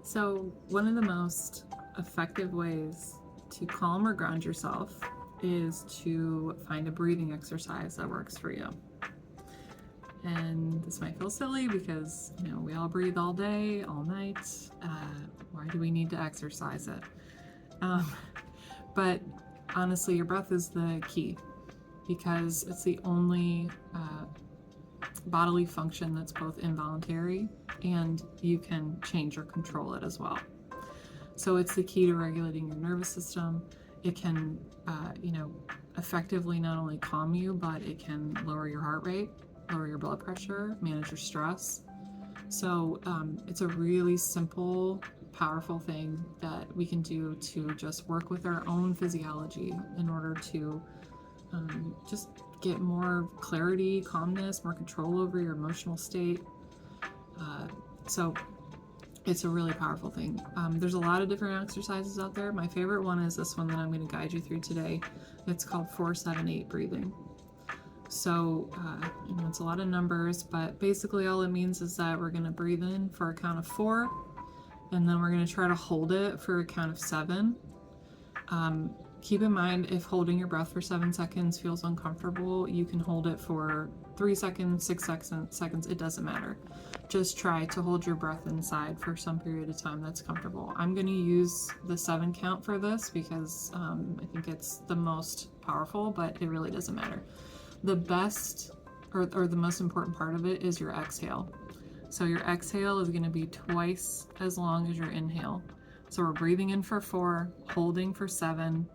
So, one of the most effective ways to calm or ground yourself is to find a breathing exercise that works for you. And this might feel silly because, we all breathe all day, all night. Why do we need to exercise it? But honestly, your breath is the key because it's the only bodily function that's both involuntary and you can change or control it as well. So it's the key to regulating your nervous system. It can, effectively not only calm you, but it can lower your heart rate, lower your blood pressure, manage your stress. So it's a really simple, powerful thing that we can do to just work with our own physiology in order to just get more clarity, calmness, more control over your emotional state. So it's a really powerful thing. There's a lot of different exercises out there. My favorite one is this one that I'm going to guide you through today. It's called 4-7-8 breathing. So, it's a lot of numbers, but basically all it means is that we're going to breathe in for a count of 4, and then we're going to try to hold it for a count of 7. Keep in mind, if holding your breath for 7 seconds feels uncomfortable, you can hold it for 3 seconds, 6 seconds, it doesn't matter. Just try to hold your breath inside for some period of time that's comfortable. I'm going to use the 7 count for this because I think it's the most powerful, but it really doesn't matter. The best or the most important part of it is your exhale. So your exhale is going to be twice as long as your inhale. So we're breathing in for 4, holding for 7,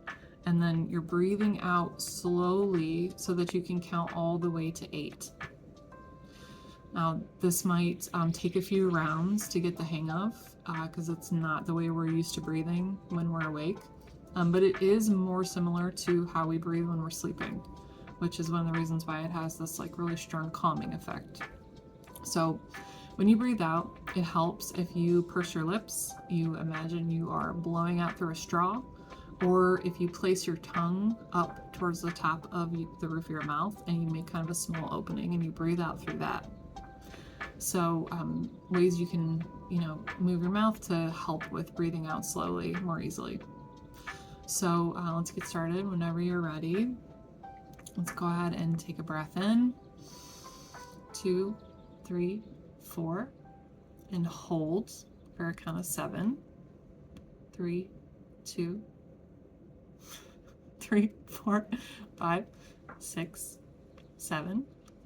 and then you're breathing out slowly so that you can count all the way to 8. Now, this might take a few rounds to get the hang of because it's not the way we're used to breathing when we're awake, but it is more similar to how we breathe when we're sleeping, which is one of the reasons why it has this really strong calming effect. So when you breathe out, it helps if you purse your lips, you imagine you are blowing out through a straw, or if you place your tongue up towards the top of the roof of your mouth and you make kind of a small opening and you breathe out through that. So ways you can, move your mouth to help with breathing out slowly, more easily. So let's get started whenever you're ready. Let's go ahead and take a breath in. 2, 3, 4, and hold for a count of 7. 3, 2, 3, 4, 5, 6, 7.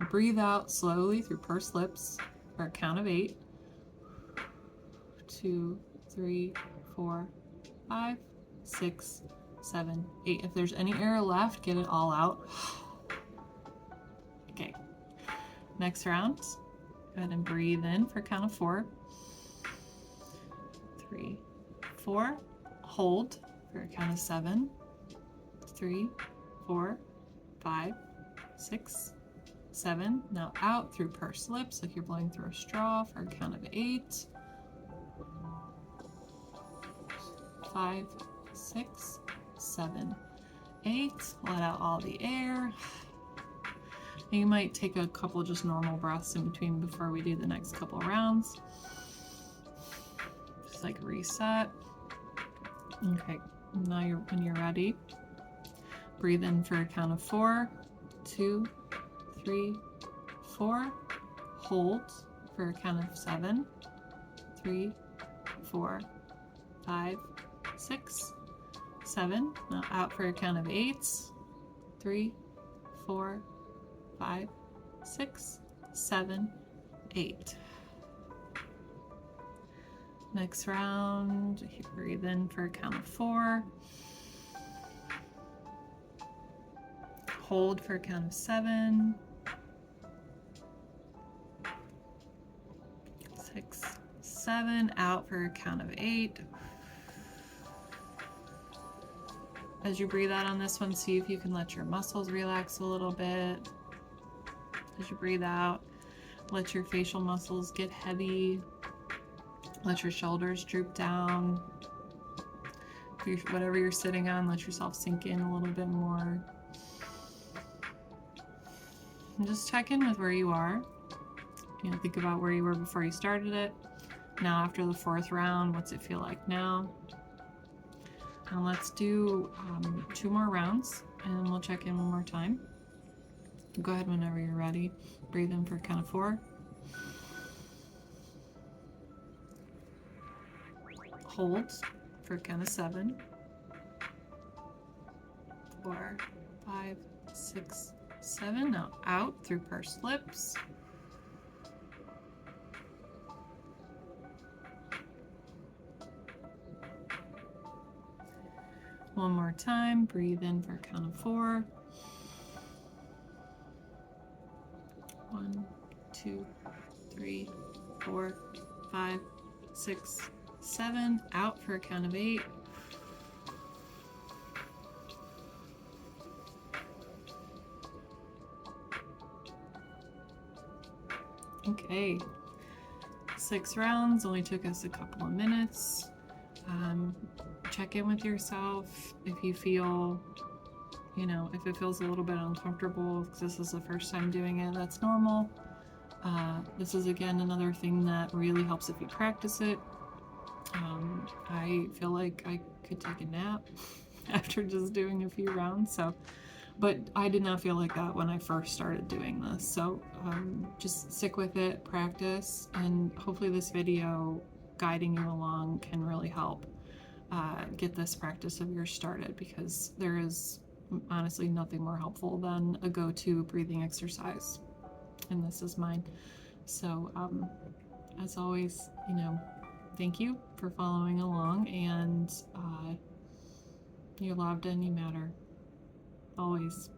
Breathe out slowly through pursed lips for a count of 8. 2, 3, 4, 5, 6, 7, 8. If there's any air left, get it all out. Okay. Next round. Go ahead and breathe in for a count of 4. 3, 4. Hold for a count of 7. 3, 4, 5, 6, 7. Now out through pursed lips like you're blowing through a straw for a count of 8. 5, 6, 7, 8. Let out all the air. You might take a couple just normal breaths in between before we do the next couple rounds. Just reset. Okay, now when you're ready, breathe in for a count of 4, 2, 3, 4. Hold for a count of 7, 3, 4, 5, 6, 7. Now out for a count of 8. 3, 4, 5, 6, 7, 8. Next round, breathe in for a count of 4. Hold for a count of 7. 6, 7. Out for a count of 8. As you breathe out on this one, see if you can let your muscles relax a little bit. As you breathe out, let your facial muscles get heavy. Let your shoulders droop down. Whatever you're sitting on, let yourself sink in a little bit more. And just check in with where you are. Think about where you were before you started it. Now after the 4th round, what's it feel like now? And let's do 2 more rounds and we'll check in one more time. Go ahead whenever you're ready. Breathe in for count of 4. Hold for count of 7. 4, 5, 6, 7. Now out through pursed lips. One more time. Breathe in for count of 4. 1, 2, 3, 4, 5, 6, 7. Out for a count of 8. Okay, 6 rounds, only took us a couple of minutes. Check in with yourself if you feel, you know, if it feels a little bit uncomfortable, because this is the first time doing it, that's normal. This is again another thing that really helps if you practice it. I feel like I could take a nap after just doing a few rounds, but I did not feel like that when I first started doing this. So just stick with it, practice, and hopefully this video guiding you along can really help get this practice of yours started, because there is honestly nothing more helpful than a go-to breathing exercise, and this is mine. So as always, you know, thank you for following along, and you're loved and you matter always.